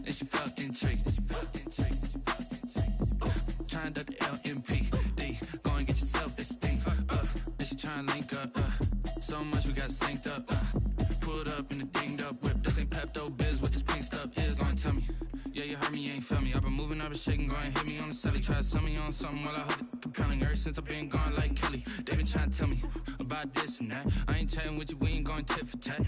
and she fucking trick. Trying to duck the LMPD. Go and get yourself esteem. And she trying to link up. So much we got synced up. Pulled up in the dinged up whip. This ain't Pepto Biz. What this pink stuff is? Don't tell me. Yeah, you heard me, you ain't felt me. I've been moving, I've been shaking, go and hit me on the celly. Try to sell me on something while I hold it compelling. Ever since I've been gone like Kelly, they been trying to tell me about this and that. I ain't chatting with you, we ain't going tit for tat.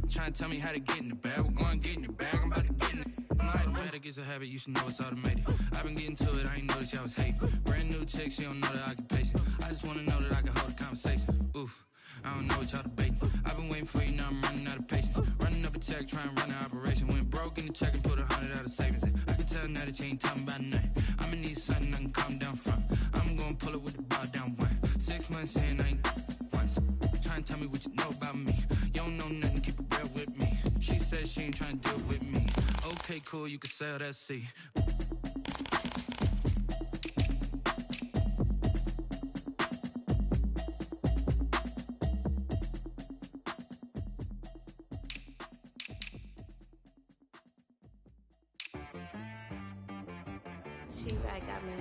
Trying to tell me how to get in the bag. We're going to get in the bag, I'm about to get in it. I'm like, the way that gets a habit, you should know it's automated. I've been getting to it, I ain't noticed y'all was hating. Brand new chick, she don't know the occupation. I just want to know that I can hold a conversation. Oof, I don't know what y'all debating. I've been waiting for you, now I'm running out of patience. Running up a check, trying to run an operation. Went broke in the check and put 100 out of savings in. I can tell now that you ain't talking about nothing. I'ma need something I can calm down from. I'm gonna pull it with the bar down one. 6 months in, I ain't once. Trying to tell me what you know about me. You don't know nothing, keep it real with me. She said she ain't trying to deal with me. Okay, cool, you can sell that C. She-Rag got me.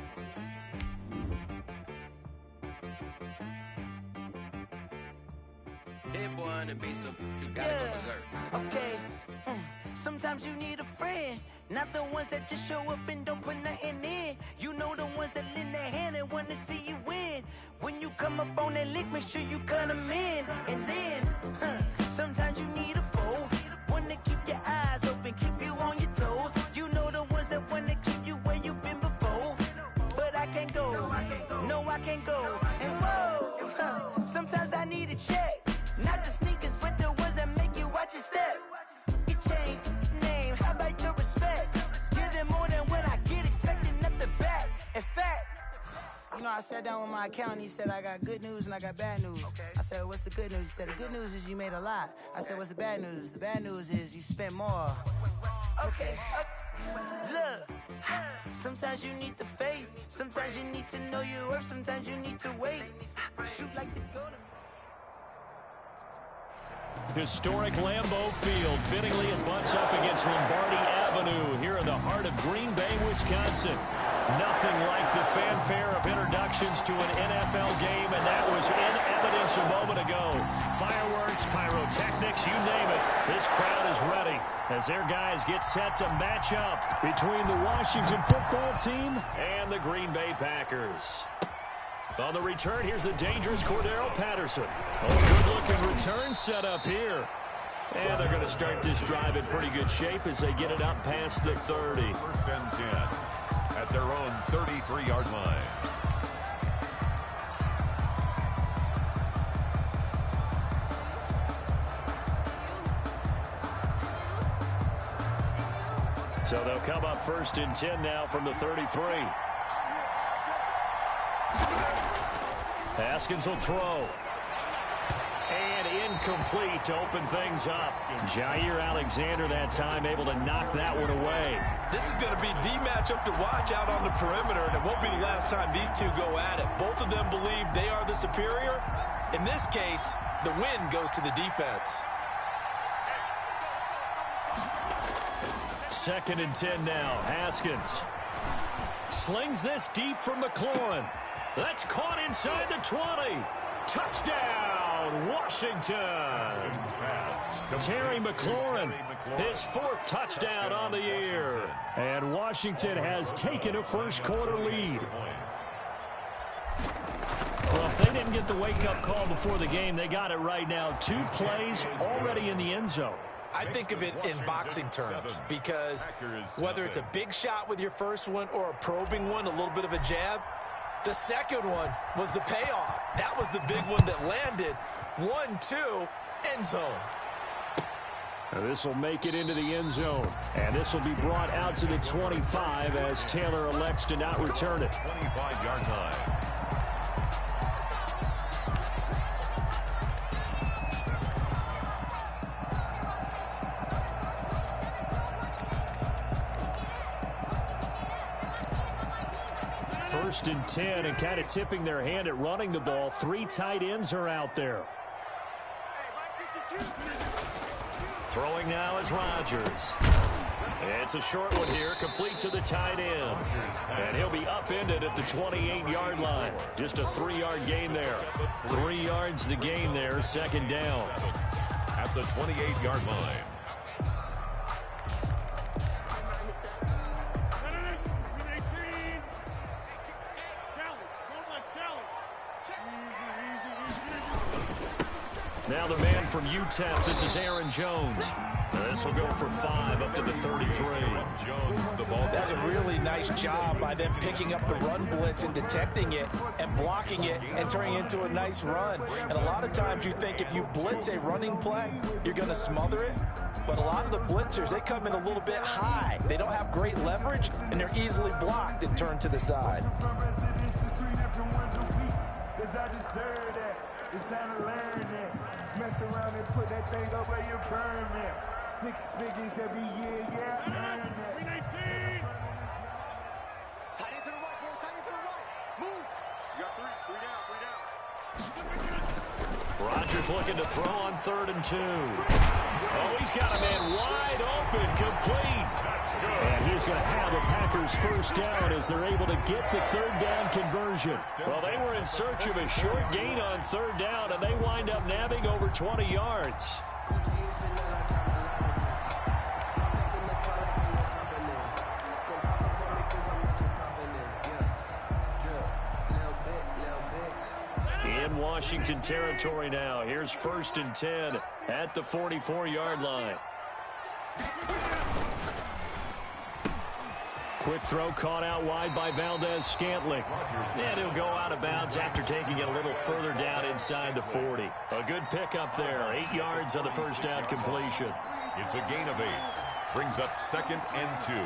Hit boy on the beat, so you gotta go berserk. Okay. Sometimes you need a friend, not the ones that just show up and don't put nothing in. You know the ones that lend their hand and want to see you win. When you come up on that lick, make sure you cut them in. And then, sometimes you need a foe, one to keep your eyes open, keep you on your toes. You know the ones that want to keep you where you've been before. But I can't go, no I can't go. And whoa, sometimes I need a check, not the sneakers, but the ones that make you watch your step. Your chain, name, how about your respect? Give them more than what I get, expecting nothing back. In fact, you know, I sat down with my accountant, he said I got good news and I got bad news. Okay. I said, what's the good news? He said, the good news is you made a lot. I said, what's the bad news? The bad news is you spent more. Okay. Look, sometimes you need the faith, sometimes you need to know your worth, sometimes you need to wait. Shoot like the golden. Historic Lambeau Field. Fittingly, it butts up against Lombardi Avenue here in the heart of Green Bay, Wisconsin. Nothing like the fanfare of introductions to an NFL game, and that was in evidence a moment ago. Fireworks, pyrotechnics, you name it. This crowd is ready as their guys get set to match up between the Washington football team and the Green Bay Packers. On the return, here's the dangerous Cordero Patterson. Oh, good-looking return set up here. And they're going to start this drive in pretty good shape as they get it up past the 30. First and 10 at their own 33-yard line. So they'll come up first and 10 now from the 33. Haskins will throw. And incomplete to open things up. Jair Alexander that time able to knock that one away. This is going to be the matchup to watch out on the perimeter, and it won't be the last time these two go at it. Both of them believe they are the superior. In this case, the win goes to the defense. Second and 10 now. Haskins slings this deep from McLaurin. That's caught inside the 20. Touchdown, Washington. Terry McLaurin, his fourth touchdown on the year. And Washington has taken a first-quarter lead. Well, if they didn't get the wake-up call before the game, they got it right now. 2 plays already in the end zone. I think of it in boxing terms because whether it's a big shot with your first one or a probing one, a little bit of a jab, the second one was the payoff. That was the big one that landed. 1-2, end zone. This will make it into the end zone. And this will be brought out to the 25 as Taylor elects to not return it. 25-yard line. First and 10, and kind of tipping their hand at running the ball. 3 tight ends are out there. Throwing now is Rodgers. It's a short one here, complete to the tight end. And he'll be upended at the 28-yard line. Just a 3-yard gain there. 3 yards the gain there, second down. At the 28-yard line. Now the man from UTEP, this is Aaron Jones. This will go for 5 up to the 33. Jones, the ball. That's a really nice job by them picking up the run blitz and detecting it and blocking it and turning it into a nice run. And a lot of times you think if you blitz a running play, you're going to smother it. But a lot of the blitzers, they come in a little bit high. They don't have great leverage, and they're easily blocked and turned to the side. It's time to learn that. Mess around and put that thing up where you burn that. 6 figures every year, yeah, earn that. 319. Tight end to the right, bro. Tight end to the right. Move. You got 3 down. Rodgers looking to throw on 3rd and 2. Oh, he's got a man wide open, complete. And he's going to have a Packers first down as they're able to get the 3rd down conversion. Well, they were in search of a short gain on 3rd down, and they wind up nabbing over 20 yards. In Washington territory now. Here's 1st and 10 at the 44-yard line. Quick throw caught out wide by Valdez-Scantling. And he'll go out of bounds after taking it a little further down inside the 40. A good pickup there. 8 yards on the first down completion. It's a gain of 8. Brings up 2nd and 2.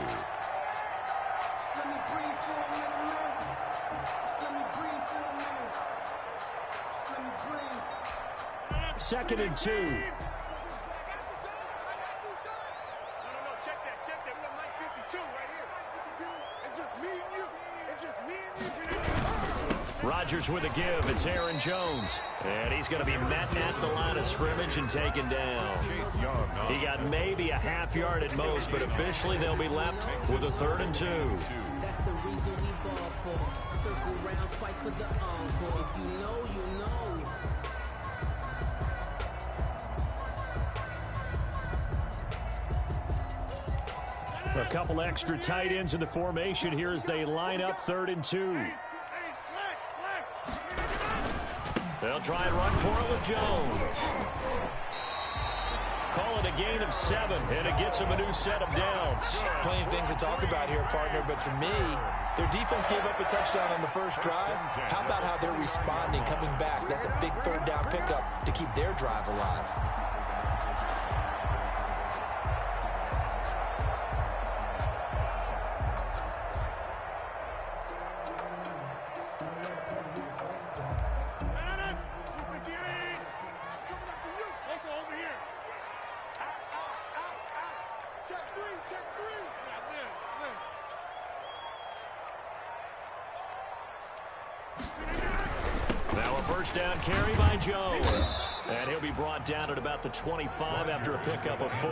2nd and 2. Rodgers with a give. It's Aaron Jones. And he's going to be met at the line of scrimmage and taken down. He got maybe a half yard at most, but officially they'll be left with a 3rd and 2. That's the reason we ball for. Circle round twice for the encore. If you know, you know. A couple extra tight ends in the formation here as they line up 3rd and 2. They'll try and run for it with Jones. Call it a gain of 7, and it gets them a new set of downs. Plenty of things to talk about here, partner, but to me, their defense gave up a touchdown on the first drive. How about how they're responding, coming back? That's a big 3rd down pickup to keep their drive alive. Now a first down carry by Jones. And he'll be brought down at about the 25 after a pickup of 4.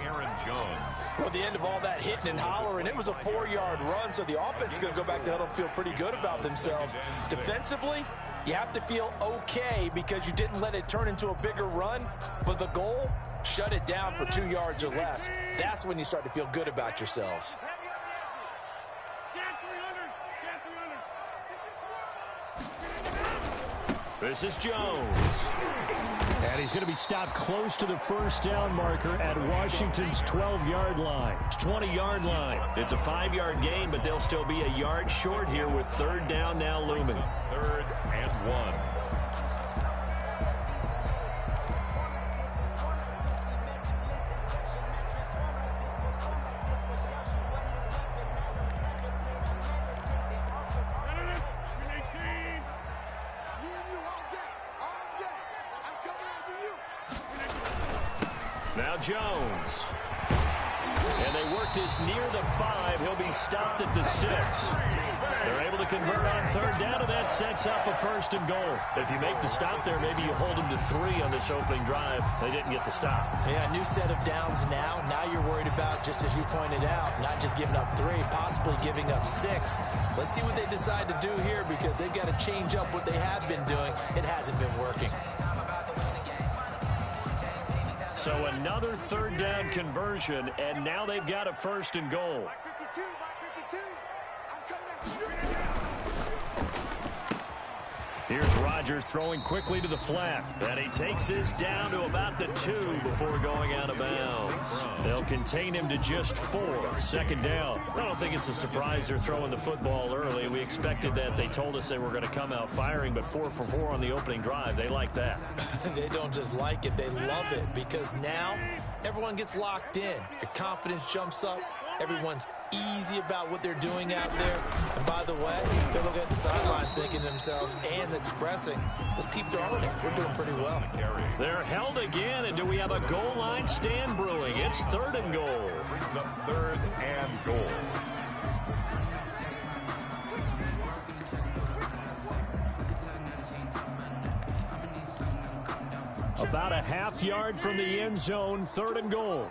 Aaron Jones. Well, the end of all that hitting and hollering, it was a 4-yard run, so the offense is going to go back to huddle and feel pretty good about themselves. Defensively, you have to feel okay because you didn't let it turn into a bigger run, but the goal, shut it down for 2 yards or less. That's when you start to feel good about yourselves. This is Jones. And he's going to be stopped close to the first down marker at Washington's 12-yard line. 20-yard line. It's a 5-yard gain, but they'll still be a yard short here with 3rd down now looming. 3rd and 1. Now Jones. And they work this near the 5. He'll be stopped at the 6. They're able to convert on third down, and that sets up a 1st and goal. If you make the stop there, maybe you hold them to 3 on this opening drive. They didn't get the stop. Yeah, new set of downs now. Now you're worried about, just as you pointed out, not just giving up 3, possibly giving up 6. Let's see what they decide to do here, because they've got to change up what they have been doing. It hasn't been working. So another third down conversion, and now they've got a 1st and goal. Here's Rodgers throwing quickly to the flat, and he takes this down to about the 2 before going out of bounds. They'll contain him to just 4, 2nd down. I don't think it's a surprise they're throwing the football early. We expected that. They told us they were going to come out firing, but 4 for 4 on the opening drive. They like that. They don't just like it, they love it, because now everyone gets locked in. Your confidence jumps up. Everyone's easy about what they're doing out there. And by the way, they're looking at the sidelines thinking to themselves and expressing, let's keep throwing it. We're doing pretty well. They're held again, and do we have a goal line stand brewing? It's 3rd and goal. Brings up 3rd and goal. About a half yard from the end zone, 3rd and goal.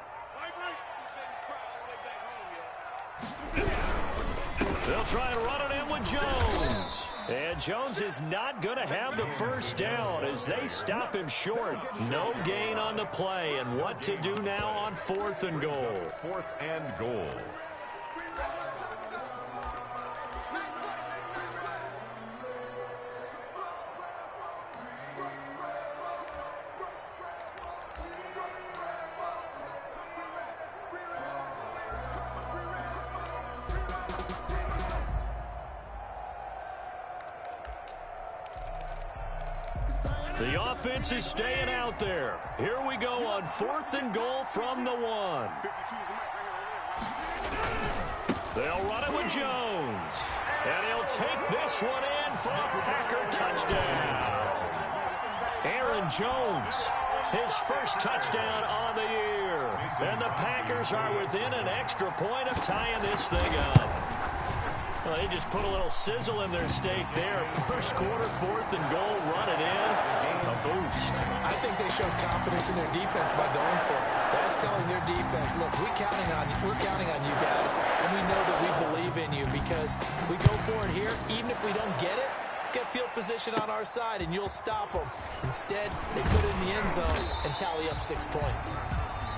They'll try and run it in with Jones. And Jones is not going to have the 1st down as they stop him short. No gain on the play. And what to do now on 4th and goal? 4th and goal. The offense is staying out there. Here we go on 4th and goal from the 1. They'll run it with Jones. And he'll take this one in for a Packer touchdown. Aaron Jones, his 1st touchdown on the year. And the Packers are within an extra point of tying this thing up. Well, they just put a little sizzle in their steak there. 1st quarter, 4th and goal, run it in. A boost. I think they showed confidence in their defense by going for it. That's telling their defense, look, we're counting on you guys, and we know that we believe in you, because we go for it here, even if we don't get it, get field position on our side, and you'll stop them. Instead, they put it in the end zone and tally up 6 points.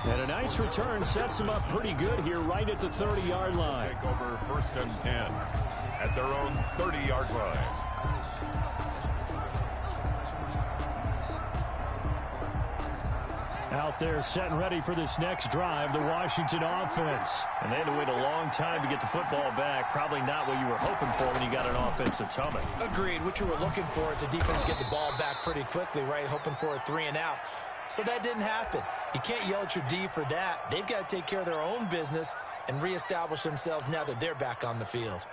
And a nice return sets them up pretty good here right at the 30-yard line. Take over 1st and 10 at their own 30-yard line. Out there set and ready for this next drive, the Washington offense. And they had to wait a long time to get the football back. Probably not what you were hoping for when you got an offense that's humming. Agreed. What you were looking for is the defense get the ball back pretty quickly, right? Hoping for a 3 and out. So that didn't happen. You can't yell at your D for that. They've got to take care of their own business and reestablish themselves now that they're back on the field.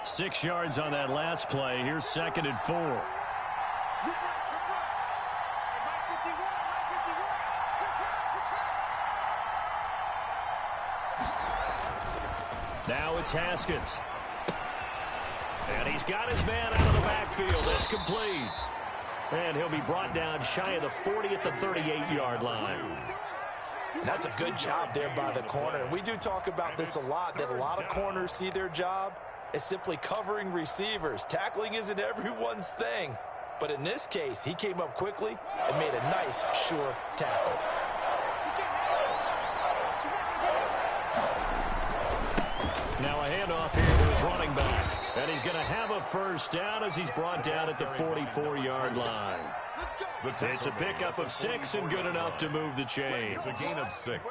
Six yards on that last play. Here's 2nd and 4. Now it's Haskins. And he's got his man out of the backfield. It's complete. And he'll be brought down shy of the 40 at the 38-yard line. And that's a good job there by the corner. We do talk about this a lot, that a lot of corners see their job as simply covering receivers. Tackling isn't everyone's thing. But in this case, he came up quickly and made a nice, sure tackle. Now a handoff here to his running back. And he's going to have a 1st down as he's brought down at the 44-yard line. It's a pickup of 6 and good enough to move the chains. It's a gain of 6.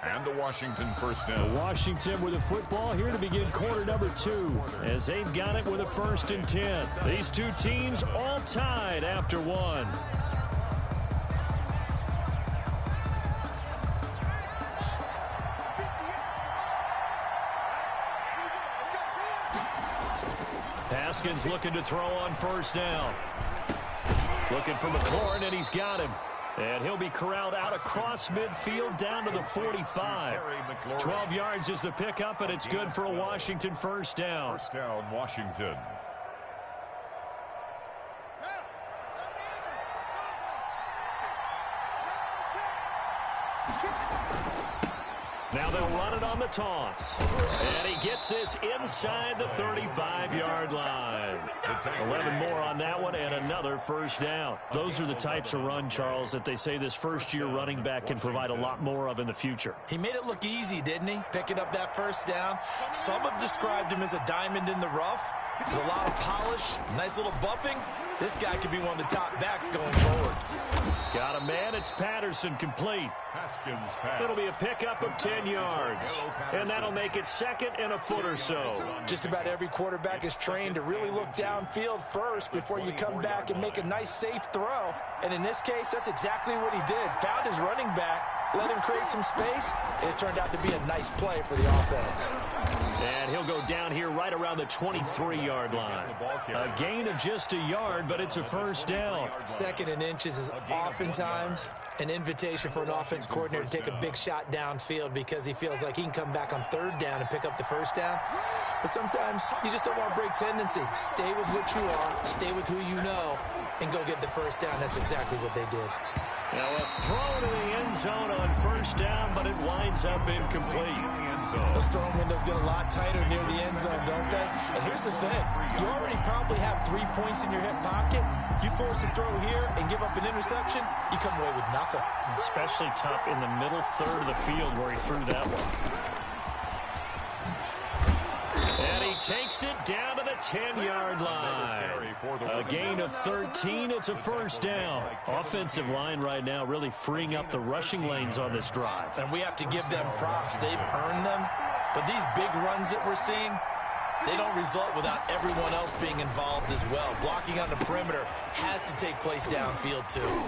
And the Washington 1st down. Washington with the football here to begin quarter number 2 as they've got it with a 1st and 10. These two teams all tied after 1. Haskins looking to throw on 1st down. Looking for McLaurin, and he's got him. And he'll be corralled out across midfield down to the 45. 12 yards is the pickup, and it's good for a Washington first down. First down, Washington. Now they'll run it on the toss. And he gets this inside the 35-yard line. 11 more on that one and another first down. Those are the types of run, Charles, that they say this first-year running back can provide a lot more of in the future. He made it look easy, didn't he? Picking up that first down. Some have described him as a diamond in the rough with a lot of polish, nice little bumping. This guy could be one of the top backs going forward. Got a man. It's Patterson, complete. Haskins pass. It'll be a pickup of 10 yards. And that'll make it second and a foot or so. Just about every quarterback is trained to really look downfield first before you come back and make a nice, safe throw. And in this case, that's exactly what he did. Found his running back, let him create some space, and it turned out to be a nice play for the offense. And he'll go down here right around the 23-yard line. A gain of just a yard, but it's a first down. Second and inches is oftentimes an invitation for an offense coordinator to take a big shot downfield because he feels like he can come back on third down and pick up the first down. But sometimes you just don't want to break tendency. Stay with what you are, stay with who you know, and go get the first down. That's exactly what they did. Now a throw to the end zone on first down, but it winds up incomplete. Those throwing windows get a lot tighter near the end zone, don't they? And here's the thing. You already probably have 3 points in your hip pocket. You force a throw here and give up an interception, you come away with nothing. Especially tough in the middle third of the field where he threw that one. And he takes it down to the 10-yard line. A gain of 13. It's a first down. Offensive line right now really freeing up the rushing lanes on this drive. And we have to give them props. They've earned them. But these big runs that we're seeing, they don't result without everyone else being involved as well. Blocking on the perimeter has to take place downfield too.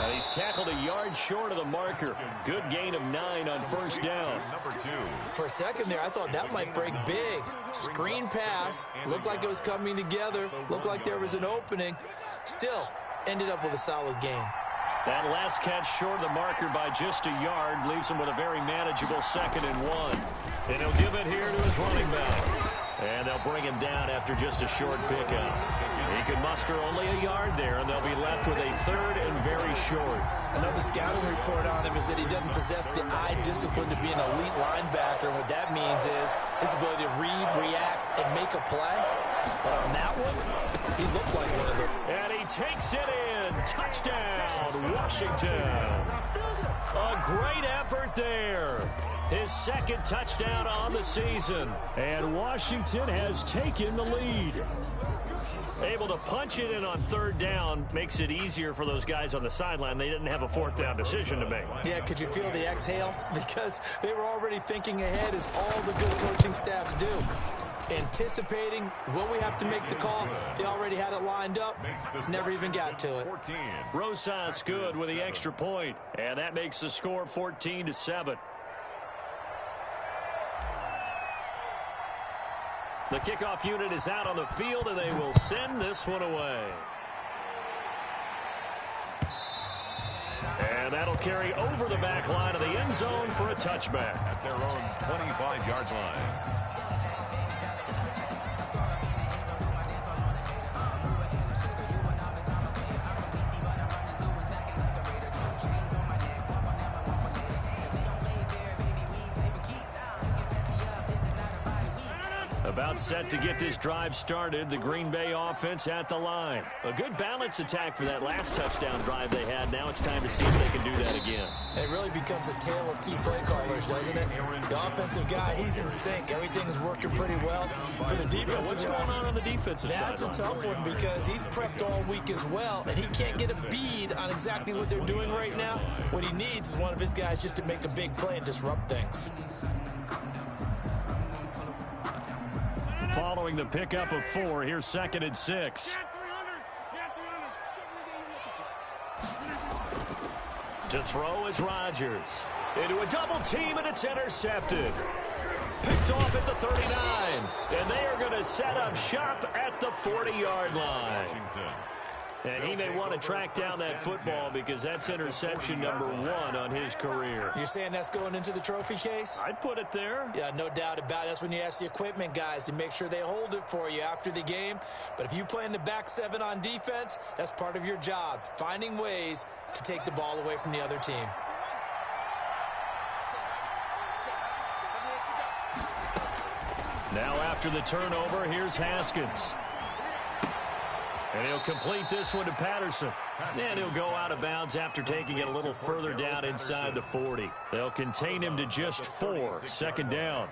And he's tackled a yard short of the marker. Good gain of 9 on first down. Number 2. For a second there, I thought that might break big. Screen pass. Looked like it was coming together. Looked like there was an opening. Still, ended up with a solid gain. That last catch short of the marker by just a yard leaves him with a very manageable 2nd and 1. And he'll give it here to his running back. And they'll bring him down after just a short pickup. He could muster only a yard there, and they'll be left with a 3rd and very short. Another scouting report on him is that he doesn't possess the eye discipline to be an elite linebacker. And what that means is his ability to read, react, and make a play. But on that one, he looked like one of them. And he takes it in. Touchdown, Washington. A great effort there. His 2nd touchdown on the season. And Washington has taken the lead. Able to punch it in on 3rd down makes it easier for those guys on the sideline. They didn't have a 4th down decision to make. Yeah, could you feel the exhale? Because they were already thinking ahead, as all the good coaching staffs do. Anticipating, will we have to make the call? They already had it lined up. Never even got to it. Rosas good with the extra point. And that makes the score 14-7. The kickoff unit is out on the field, and they will send this one away. And that'll carry over the back line of the end zone for a touchback. At their own 25-yard line. About set to get this drive started, the Green Bay offense at the line. A good balance attack for that last touchdown drive they had. Now it's time to see if they can do that again. It really becomes a tale of 2 play callers, doesn't it? The offensive guy, he's in sync. Everything's working pretty well. For the defensive guy, what's going on the defensive side? That's a tough one because he's prepped all week as well, and he can't get a bead on exactly what they're doing right now. What he needs is one of his guys just to make a big play and disrupt things. Following the pickup of 4, here's 2nd and 6. To throw is Rodgers. Into a double team, and it's intercepted. Picked off at the 39. And they are going to set up shop at the 40-yard line. And he may want to track down that football because that's interception number 1 on his career. You're saying that's going into the trophy case? I'd put it there. Yeah, no doubt about it. That's when you ask the equipment guys to make sure they hold it for you after the game. But if you play in the back 7 on defense, that's part of your job, finding ways to take the ball away from the other team. Now after the turnover, here's Haskins. And he'll complete this one to Patterson. And he'll go out of bounds after taking it a little further down inside the 40. They'll contain him to just 4. Second down.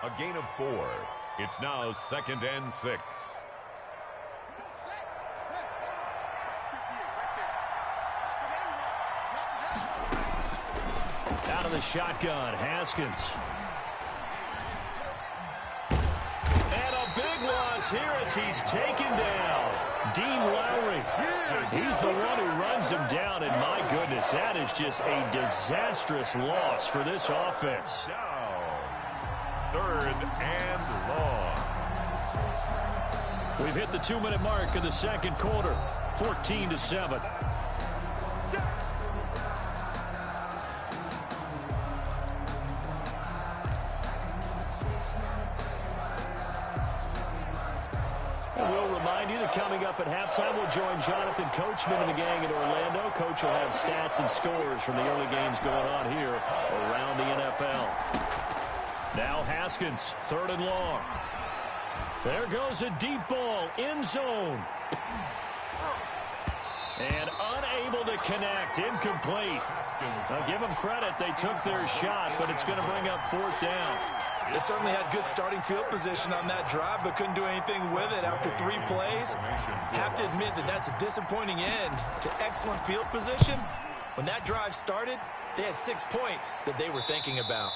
A gain of 4. It's now 2nd and 6. Out of the shotgun, Haskins. And a big loss here as he's taken down. Dean Lowry. He's the one who runs him down, and my goodness, that is just a disastrous loss for this offense. Down. 3rd and long. We've hit the 2-minute mark of the second quarter, 14-7. Coming up at halftime, we'll join Jonathan Coachman and the gang in Orlando. Coach will have stats and scores from the early games going on here around the NFL. Now Haskins, 3rd and long. There goes a deep ball, end zone. And unable to connect, incomplete. I'll give them credit, they took their shot, but it's going to bring up 4th down. They certainly had good starting field position on that drive, but couldn't do anything with it after 3 plays. Have to admit that that's a disappointing end to excellent field position. When that drive started, they had 6 points that they were thinking about.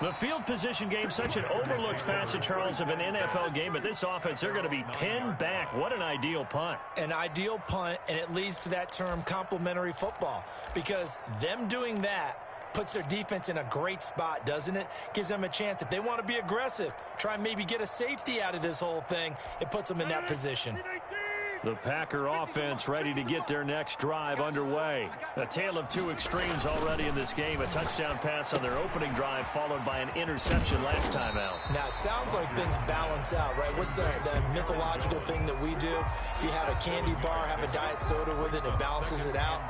The field position game, such an overlooked facet, Charles, of an NFL game, but this offense, they're going to be pinned back. What an ideal punt. An ideal punt, and it leads to that term complementary football, because them doing that puts their defense in a great spot, doesn't it? Gives them a chance. If they want to be aggressive, try and maybe get a safety out of this whole thing, it puts them in that position. The Packer offense ready to get their next drive underway. A tale of 2 extremes already in this game. A touchdown pass on their opening drive followed by an interception last time out. Now, it sounds like things balance out, right? What's the mythological thing that we do? If you have a candy bar, have a diet soda with it, it balances it out.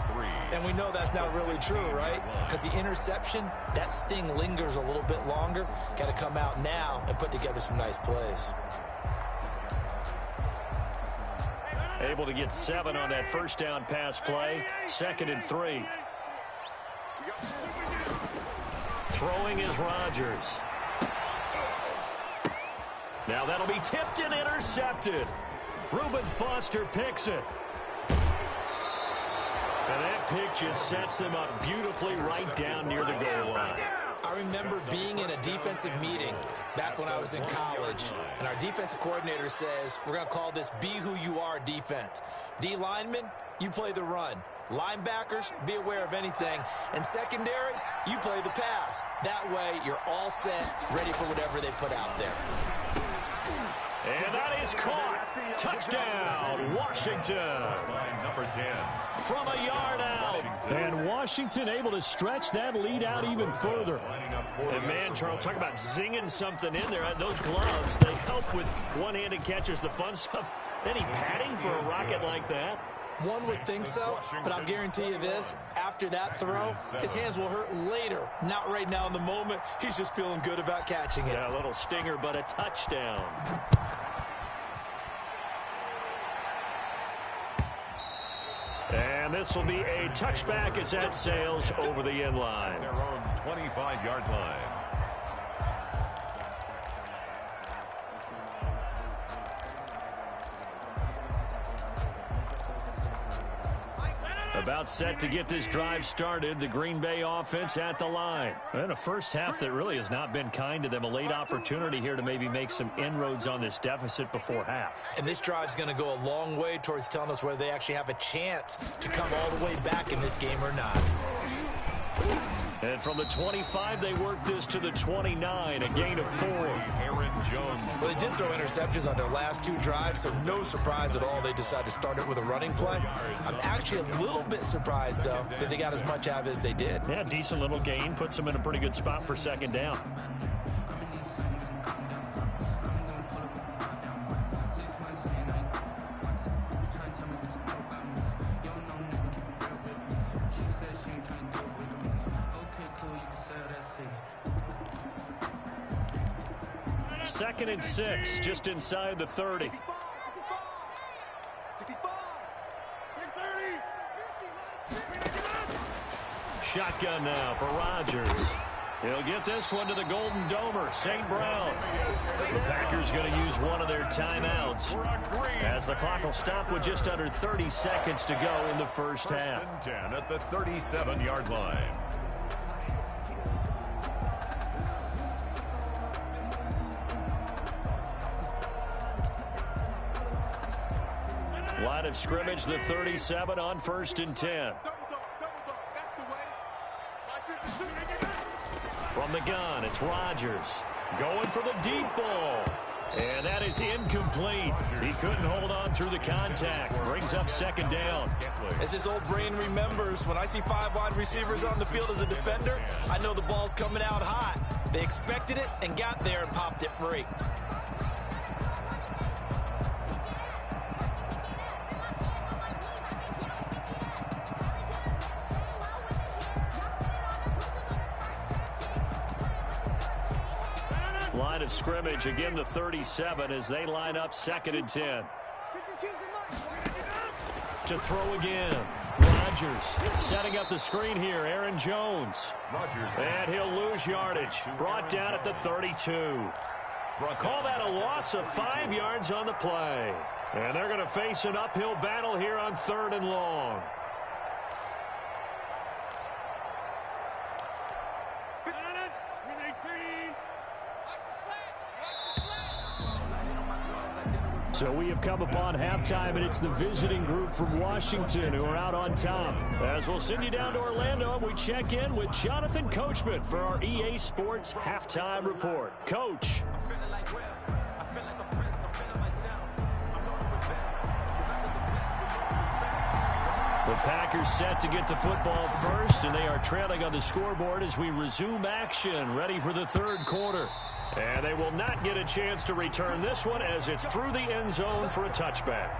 And we know that's not really true, right? Because the interception, that sting lingers a little bit longer. Got to come out now and put together some nice plays. Able to get 7 on that first down pass play. 2nd and 3. Throwing is Rodgers. Now that'll be tipped and intercepted. Reuben Foster picks it. And that pick just sets them up beautifully right down near the goal line. I remember being in a defensive meeting back when I was in college, and our defensive coordinator says, we're going to call this Be Who You Are defense. D linemen, you play the run. Linebackers, be aware of anything. And secondary, you play the pass. That way, you're all set, ready for whatever they put out there. And that is caught. Touchdown, Washington. Number 10. From a yard out. And Washington able to stretch that lead out even further. And man, Charles, talk about zinging something in there. Those gloves, they help with one-handed catches, the fun stuff. Any padding for a rocket like that? One would think so, but I'll guarantee you this, after that throw, his hands will hurt later. Not right now in the moment. He's just feeling good about catching it. Yeah, a little stinger, but a touchdown. And this will be a touchback as that sails over the end line. Their own 25-yard line. About set to get this drive started, the Green Bay offense at the line. And a first half that really has not been kind to them. A late opportunity here to maybe make some inroads on this deficit before half. And this drive's going to go a long way towards telling us whether they actually have a chance to come all the way back in this game or not. And And from the 25, they worked this to the 29, a gain of 4. Aaron Jones. Well, they did throw interceptions on their last 2 drives, so no surprise at all they decided to start it with a running play. I'm actually a little bit surprised, though, that they got as much out of it as they did. Yeah, decent little gain. Puts them in a pretty good spot for second down. Second and 6, just inside the 30. Shotgun now for Rodgers. He'll get this one to the Golden Domer, St. Brown. The Packers going to use one of their timeouts as the clock will stop with just under 30 seconds to go in the first half. First and 10 at the 37-yard line. Line of scrimmage, the 37 on 1st and 10. From the gun, it's Rodgers. Going for the deep ball. And that is incomplete. He couldn't hold on through the contact. Brings up second down. As his old brain remembers, when I see 5 wide receivers on the field as a defender, I know the ball's coming out hot. They expected it and got there and popped it free. Line of scrimmage, again the 37 as they line up 2nd and 10. To throw again. Rodgers setting up the screen here. Aaron Jones. And he'll lose yardage. Brought down at the 32. Call that a loss of 5 yards on the play. And they're going to face an uphill battle here on 3rd and long. So we have come upon halftime, and it's the visiting group from Washington who are out on top. As we'll send you down to Orlando, and we check in with Jonathan Coachman for our EA Sports Halftime Report. Coach. The Packers set to get the football first, and they are trailing on the scoreboard as we resume action, ready for the 3rd quarter. And they will not get a chance to return this one as it's through the end zone for a touchback.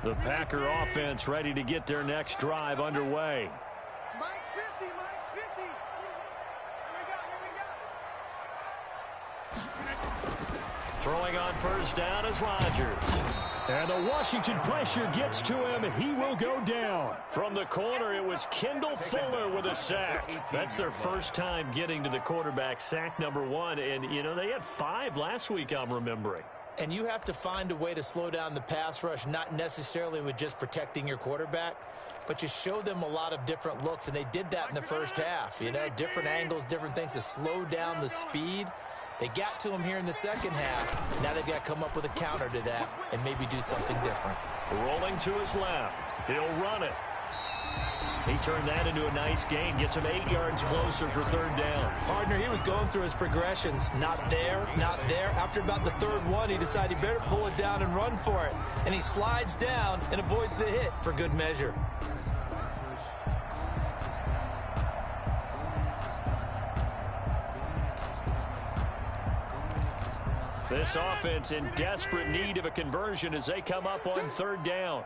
The Packer offense ready to get their next drive underway. Mike's 50, Mike's 50. Here we go. Throwing on first down is Rodgers. And the Washington pressure gets to him. He will go down. From the corner, it was Kendall Fuller with a sack. That's their first time getting to the quarterback, sack number 1. And, you know, they had 5 last week, I'm remembering. And you have to find a way to slow down the pass rush, not necessarily with just protecting your quarterback, but you show them a lot of different looks, and they did that in the first half. You know, different angles, different things to slow down the speed. They got to him here in the second half. Now they've got to come up with a counter to that and maybe do something different. Rolling to his left. He'll run it. He turned that into a nice gain. Gets him 8 yards closer for 3rd down. Partner, he was going through his progressions. Not there, not there. After about the 3rd one, he decided he better pull it down and run for it. And he slides down and avoids the hit for good measure. This offense in desperate need of a conversion as they come up on 3rd down.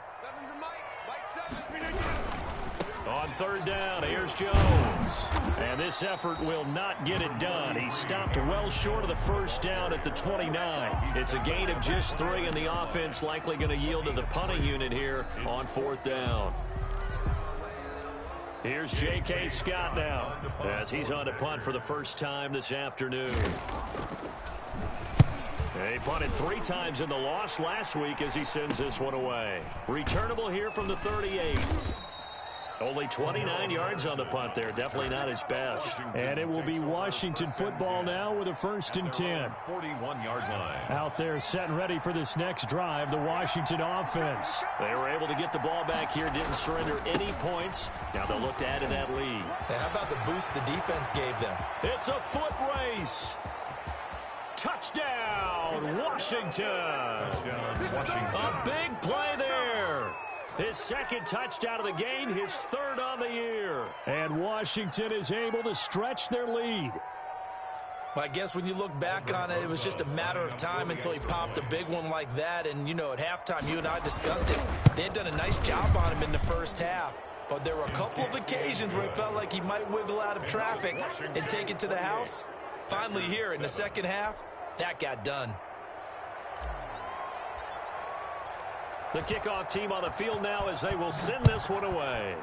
On 3rd down, here's Jones. And this effort will not get it done. He stopped well short of the first down at the 29. It's a gain of just 3, and the offense likely going to yield to the punting unit here on 4th down. Here's J.K. Scott now as he's on to punt for the first time this afternoon. He punted 3 times in the loss last week as he sends this one away. Returnable here from the 38. Only 29 yards on the punt there. Definitely not his best. And it will be Washington football now with a 1st and 10. 41-yard line. Out there set and ready for this next drive, the Washington offense. They were able to get the ball back here, didn't surrender any points. Now they'll look to add to that lead. Hey, how about the boost the defense gave them? It's a foot race. Touchdown, Washington. A big play there. His 2nd touchdown of the game, his 3rd on the year. And Washington is able to stretch their lead. Well, I guess when you look back on it, it was just a matter of time until he popped a big one like that. And, you know, at halftime, you and I discussed it. They had done a nice job on him in the first half. But there were a couple of occasions where it felt like he might wiggle out of traffic and take it to the house. Finally here in the second half, that got done. The kickoff team on the field now as they will send this one away.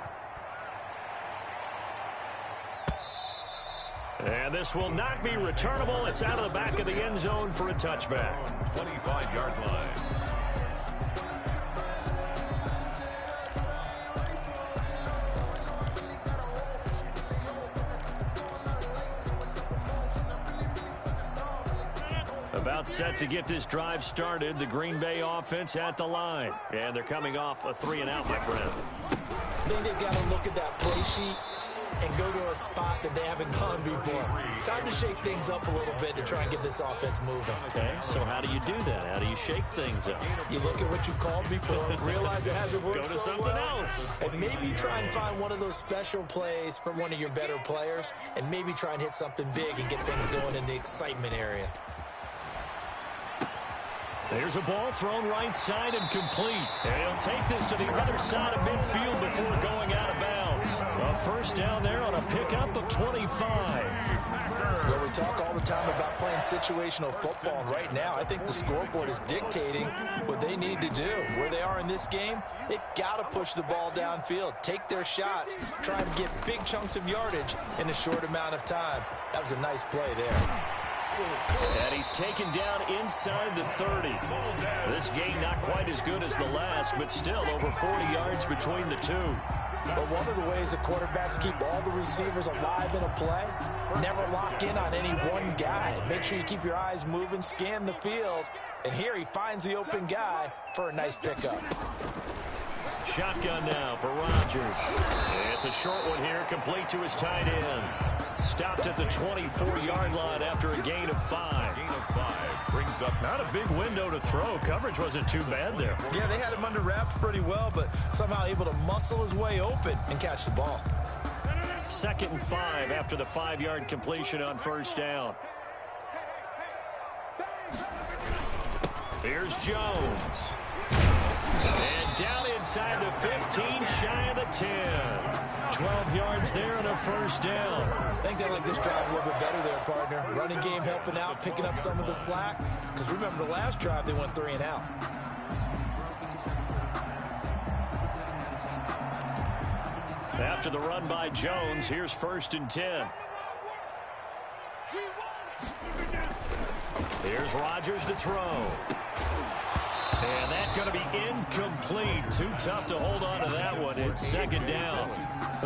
And this will not be returnable. It's out of the back of the end zone for a touchback. 25-yard line. About set to get this drive started. The Green Bay offense at the line. And they're coming off a 3-and-out, my friend. I think they've got to look at that play sheet and go to a spot that they haven't gone before. Time to shake things up a little bit to try and get this offense moving. Okay, so how do you do that? How do you shake things up? You look at what you called before, realize it hasn't worked Go to so something well, else. and maybe try and find one of those special plays from one of your better players, and maybe try and hit something big and get things going in the excitement area. There's a ball thrown right side and complete. And he'll take this to the other side of midfield before going out of bounds. A first down there on a pickup of 25. Well, we talk all the time about playing situational football, and right now I think the scoreboard is dictating what they need to do. Where they are in this game, they've got to push the ball downfield, take their shots, try and get big chunks of yardage in a short amount of time. That was a nice play there. And he's taken down inside the 30. This game not quite as good as the last, but still over 40 yards between the two. But one of the ways the quarterbacks keep all the receivers alive in a play, never lock in on any one guy. Make sure you keep your eyes moving, scan the field, and here he finds the open guy for a nice pickup. Shotgun now for Rodgers. It's a short one here, complete to his tight end. Stopped at the 24-yard line after a gain of 5. Gain of 5 brings up not a big window to throw. Coverage wasn't too bad there. Yeah, they had him under wraps pretty well, but somehow able to muscle his way open and catch the ball. 2nd and 5 after the 5-yard completion on first down. Here's Jones. And down inside the 15, shy of the 10. 12 yards there and a first down. I think they like this drive a little bit better there, partner. Running game helping out, picking up some of the slack. Because remember, the last drive they went 3-and-out. After the run by Jones, here's 1st and 10. Here's Rodgers to throw. And that's going to be incomplete. Too tough to hold on to that one. It's 2nd down.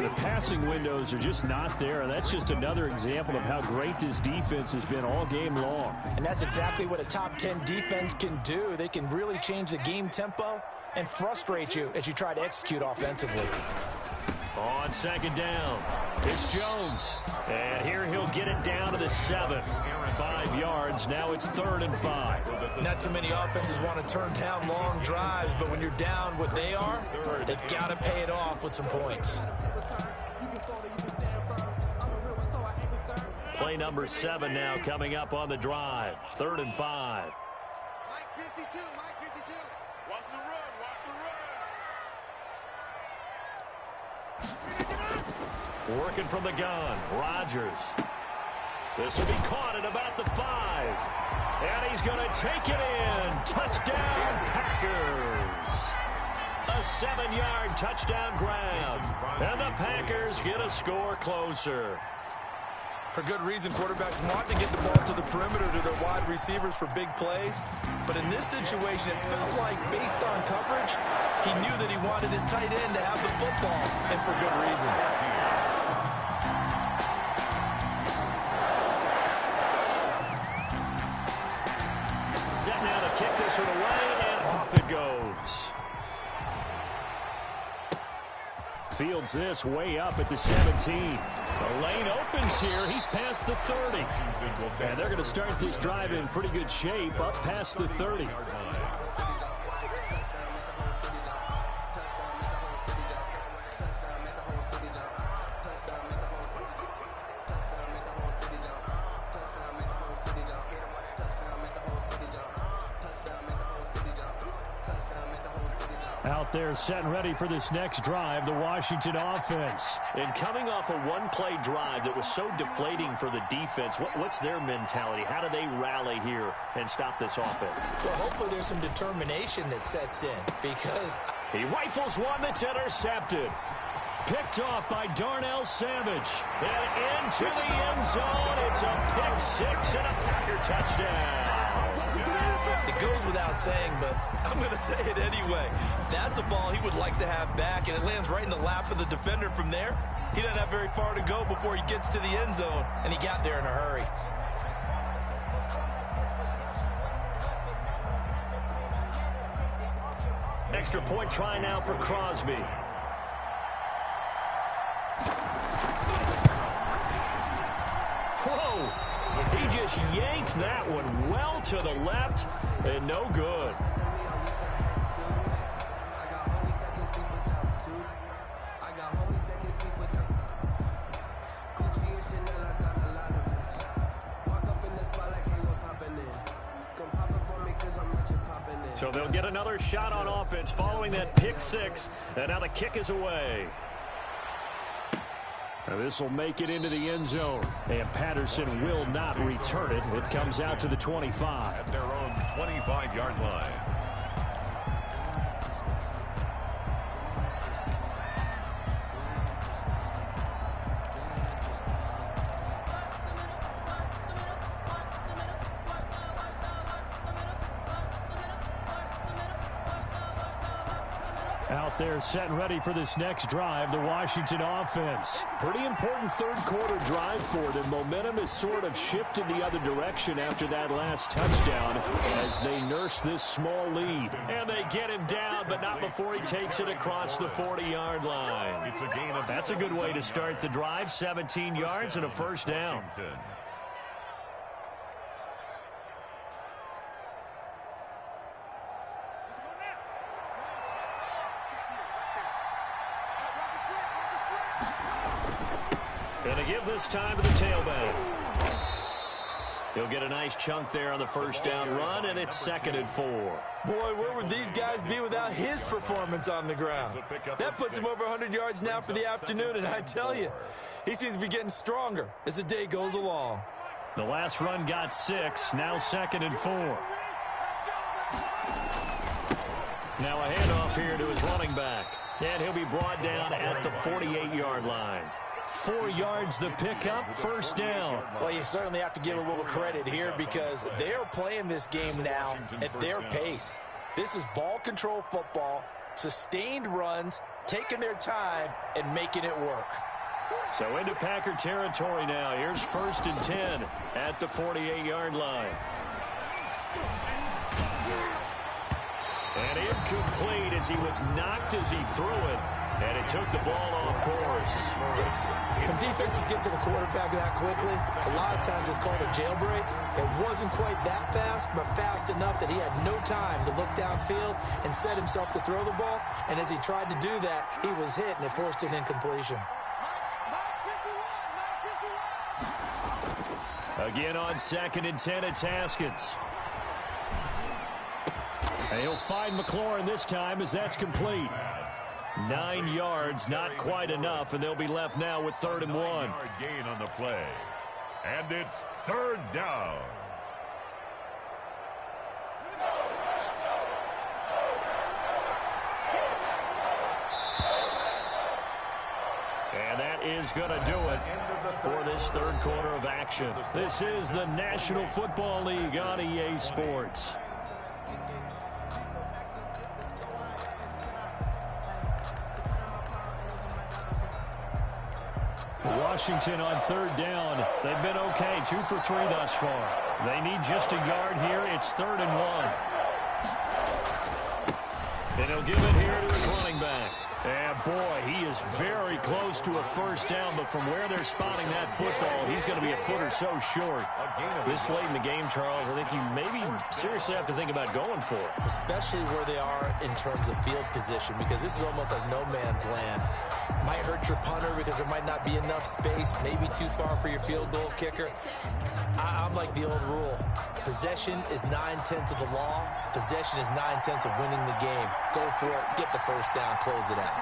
The passing windows are just not there, and that's just another example of how great this defense has been all game long. And that's exactly what a top 10 defense can do. They can really change the game tempo and frustrate you as you try to execute offensively. On 2nd down, it's Jones. And here he'll get it down to the 7. 5 yards. Now it's 3rd and 5. Not too many offenses want to turn down long drives, but when you're down what they are, they've got to pay it off with some points. Play number 7 now coming up on the drive. 3rd and 5. Mike 52, Mike 52. Watch the run, Working from the gun, Rodgers. This will be caught at about the 5. And he's going to take it in. Touchdown, Packers. A 7-yard touchdown grab. And the Packers get a score closer. For good reason, quarterbacks want to get the ball to the perimeter to their wide receivers for big plays. But in this situation, it felt like, based on coverage, he knew that he wanted his tight end to have the football, and for good reason. Set now to kick this one away, and off it goes. Fields this way up at the 17. The lane opens here. He's past the 30. And they're going to start this drive in pretty good shape, up past the 30. Out there set and ready for this next drive, the Washington offense. And coming off a one-play drive that was so deflating for the defense, what's their mentality? How do they rally here and stop this offense? Well, hopefully there's some determination that sets in, because he rifles one that's intercepted. Picked off by Darnell Savage. And into the end zone. It's a pick six and a Packer touchdown. It goes without saying, but I'm going to say it anyway. That's a ball he would like to have back, and it lands right in the lap of the defender from there. He doesn't have very far to go before he gets to the end zone, and he got there in a hurry. Extra point try now for Crosby. Whoa! He just yanked that one well to the left, and no good. So they'll get another shot on offense following that pick six, and now the kick is away. Now this will make it into the end zone, and Patterson will not return it. It comes out to the 25. At their own 25-yard line. Out there set and ready for this next drive, the Washington offense. Pretty important third quarter drive for them. Momentum has sort of shifted the other direction after that last touchdown as they nurse this small lead. And they get him down, but not before he takes it across the 40-yard line. It's a gain of That's a good way to start the drive, 17 yards and a first down. Going to give this time to the tailback. He'll get a nice chunk there on the first down run, and it's 2nd and 4. Boy, where would these guys be without his performance on the ground? That puts him over 100 yards now for the afternoon, and I tell you, he seems to be getting stronger as the day goes along. The last run got 6, now 2nd and 4. Now a handoff here to his running back, and he'll be brought down at the 48-yard line. 4 yards the pickup, first down. Well, you certainly have to give a little credit here because they're playing this game now at their pace. This is ball control football, sustained runs, taking their time, and making it work. So into Packer territory now. Here's 1st and 10 at the 48-yard line. And incomplete as he was knocked as he threw it. And it took the ball off course. When defenses get to the quarterback that quickly, a lot of times it's called a jailbreak. It wasn't quite that fast, but fast enough that he had no time to look downfield and set himself to throw the ball. And as he tried to do that, he was hit, and it forced an incompletion. Again on 2nd and 10, it's Haskins. And he'll find McLaurin this time as that's complete. 9 yards, not quite enough, and they'll be left now with 3rd and 1. 9-yard gain on the play. And it's 3rd down. And that is going to do it for this third quarter of action. This is the National Football League on EA Sports. Washington on third down. They've been okay, 2 for 3 thus far. They need just a yard here. It's 3rd and 1. And he'll give it here to his running back. And boy, he is very close to a first down, but from where they're spotting that football, he's going to be a foot or so short. This late in the game, Charles, I think you maybe seriously have to think about going for it. Especially where they are in terms of field position, because this is almost like no man's land. Might hurt your punter because there might not be enough space, maybe too far for your field goal kicker. I'm like the old rule. Possession is 9/10 of the law. Possession is 9/10 of winning the game. Go for it, get the first down, close it out.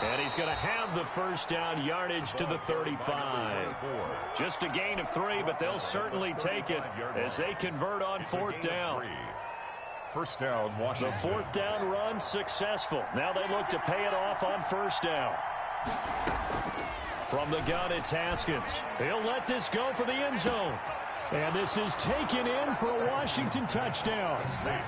And he's going to have the first down, yardage to the 35. Just a gain of 3, but they'll certainly take it as they convert on 4th down. First down, Washington. The 4th down run successful. Now they look to pay it off on first down. From the gun, it's Haskins. He'll let this go for the end zone. And this is taken in for a Washington touchdown.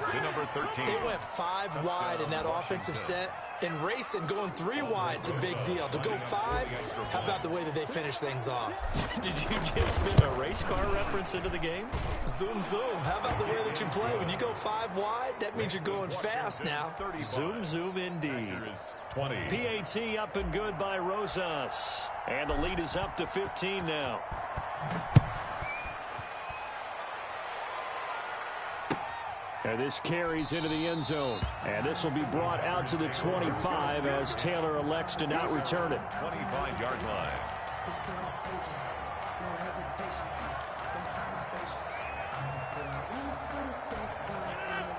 To number 13. It went 5 wide in that offensive set. And racing, going 3 wide is a big deal. To go 5, how about the way that they finish things off? Did you just fit a race car reference into the game? Zoom, zoom. How about the way that you play? When you go 5 wide, that means you're going fast now. Zoom, zoom indeed. 20. PAT up and good by Rosas. And the lead is up to 15 now. And this carries into the end zone. And this will be brought out to the 25 as Taylor elects to not return it. 25-yard line.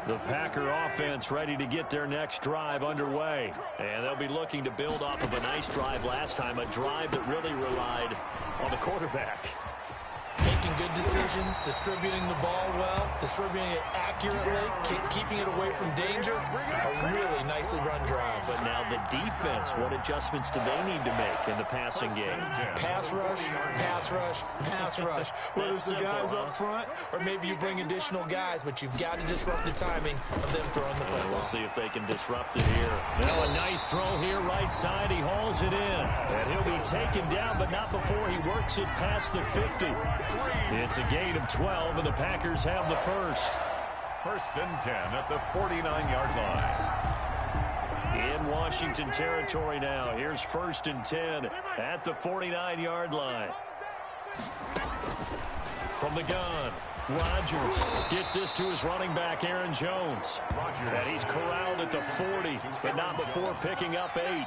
The Packer offense ready to get their next drive underway. And they'll be looking to build off of a nice drive last time, a drive that really relied on the quarterback. Making good decisions, distributing the ball well, distributing it accurately, keeping it away from danger. A really nicely run drive. But now the defense, what adjustments do they need to make in the passing game? Pass rush, pass rush, pass rush. Whether it's the guys up front or maybe you bring additional guys, but you've got to disrupt the timing of them throwing the football. We'll see if they can disrupt it here. Now a nice throw here, right side. He hauls it in. And he'll be taken down, but not before he works it past the 50. It's a gain of 12, and the Packers have the first. 1st and 10 at the 49-yard line. In Washington territory now. Here's 1st and 10 at the 49-yard line. From the gun, Rodgers gets this to his running back, Aaron Jones. And he's corralled at the 40, but not before picking up 8.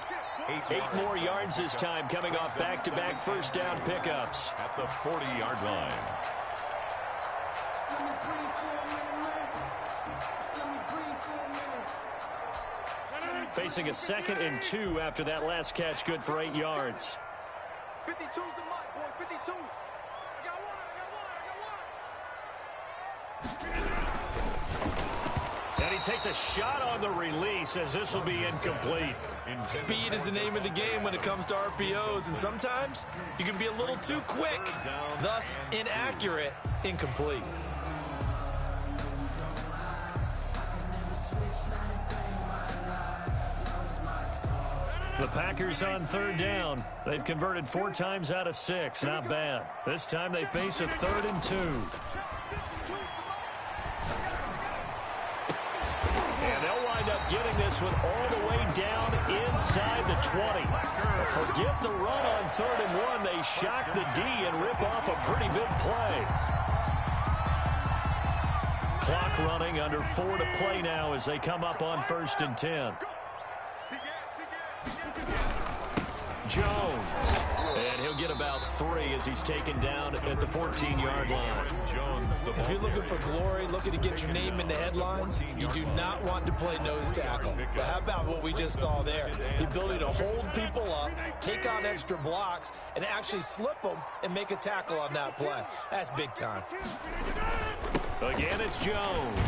8 more yards this time, coming off back-to-back first down pickups. At the 40-yard line. Facing a 2nd and 2 after that last catch, good for 8 yards. 52's the mic, boys. 52. I got one. And he takes a shot on the release as this will be incomplete. Speed is the name of the game when it comes to RPOs, and sometimes you can be a little too quick, thus inaccurate, incomplete. The Packers on 3rd down. They've converted 4 times out of 6. Not bad. This time they face a 3rd and 2. And they'll wind up getting this one all the way down inside the 20. Forget the run on 3rd and 1. They shock the D and rip off a pretty big play. Clock running, under 4 to play now as they come up on 1st and 10. Jones. And he'll get about 3 as he's taken down at the 14-yard line. If you're looking for glory, looking to get your name in the headlines, you do not want to play nose tackle. But how about what we just saw there? The ability to hold people up, take on extra blocks, and actually slip them and make a tackle on that play. That's big time. Again, it's Jones.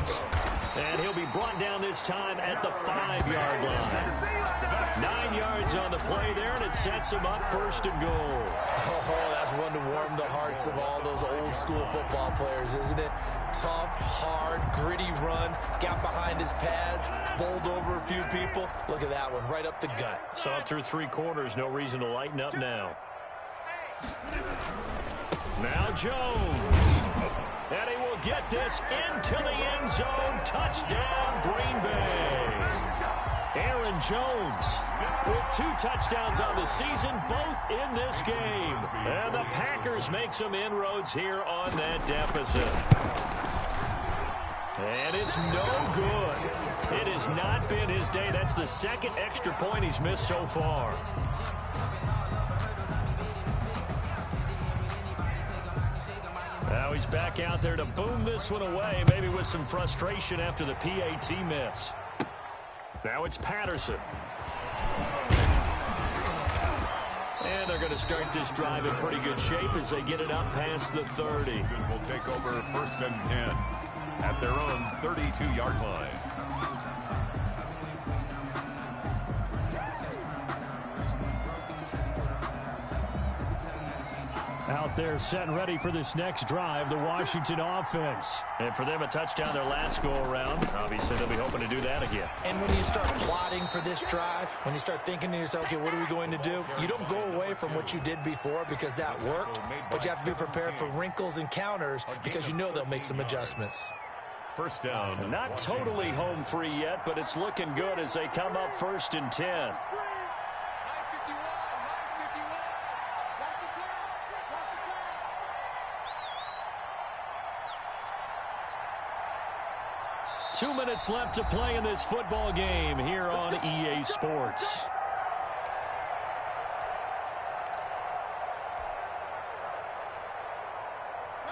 And he'll be brought down this time at the 5-yard line. 9 yards on the play there, and it sets him up 1st and goal. Oh, that's one to warm the hearts of all those old-school football players, isn't it? Tough, hard, gritty run, got behind his pads, bowled over a few people. Look at that one, right up the gut. Saw it through 3 quarters, no reason to lighten up now. Now Jones. And he will get this into the end zone. Touchdown, Green Bay. Aaron Jones with 2 touchdowns on the season, both in this game. And the Packers make some inroads here on that deficit. And it's no good. It has not been his day. That's the 2nd extra point he's missed so far. Now he's back out there to boom this one away, maybe with some frustration after the PAT miss. Now it's Patterson. And they're going to start this drive in pretty good shape as they get it up past the 30. Will take over 1st and 10 at their own 32-yard line. Out there set and ready for this next drive, the Washington offense. And for them, a touchdown their last go-around. Obviously, they'll be hoping to do that again. And when you start plotting for this drive, when you start thinking to yourself, okay, what are we going to do? You don't go away from what you did before because that worked, but you have to be prepared for wrinkles and counters because you know they'll make some adjustments. 1st down. Not totally home free yet, but it's looking good as they come up 1st and 10. Two minutes left to play in this football game here on EA Sports.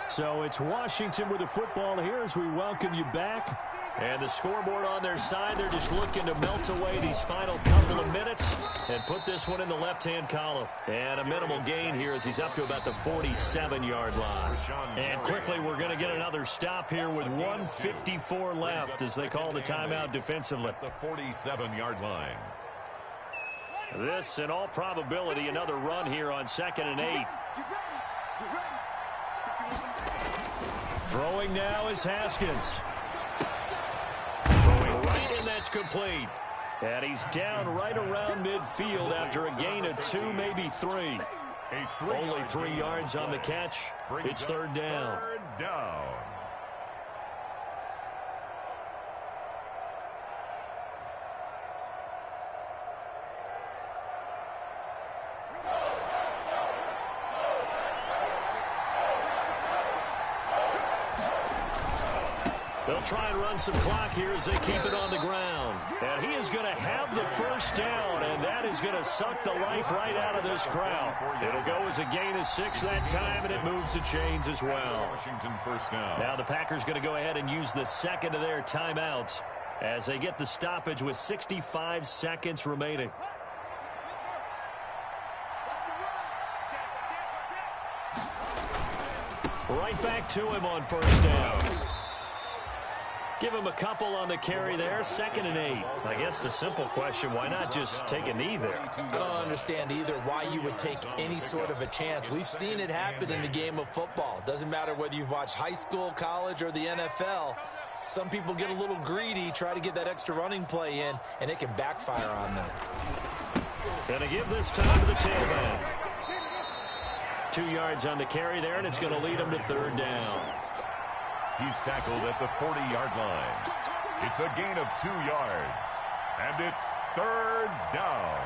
So it's Washington with the football here as we welcome you back. And the scoreboard on their side, they're just looking to melt away these final couple of minutes and put this one in the left-hand column. And a minimal gain here as he's up to about the 47-yard line. And quickly, we're going to get another stop here with 1:54 left as they call the timeout defensively. The 47-yard line. This, in all probability, another run here on 2nd and 8. Throwing now is Haskins. Throwing right, and that's complete. And he's down right around midfield after a gain of 2, maybe 3. Only 3 yards on the catch. It's 3rd down. 3rd down. They'll try and run some clock here as they keep it on the ground. And he is going to have the 1st down, and that is going to suck the life right out of this crowd. It'll go as a gain of 6 that time, and it moves the chains as well. Washington 1st down. Now the Packers going to go ahead and use the 2nd of their timeouts as they get the stoppage with 65 seconds remaining. Right back to him on 1st down. Give him a couple on the carry there, 2nd and 8. I guess the simple question, why not just take a knee there? I don't understand either why you would take any sort of a chance. We've seen it happen in the game of football. Doesn't matter whether you've watched high school, college, or the NFL. Some people get a little greedy, try to get that extra running play in, and it can backfire on them. Gonna give this time to the tailback. 2 yards on the carry there, and it's going to lead him to 3rd down. He's tackled at the 40-yard line. It's a gain of 2 yards, and it's 3rd down.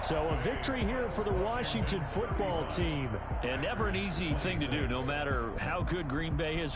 So a victory here for the Washington football team. And never an easy thing to do, no matter how good Green Bay is.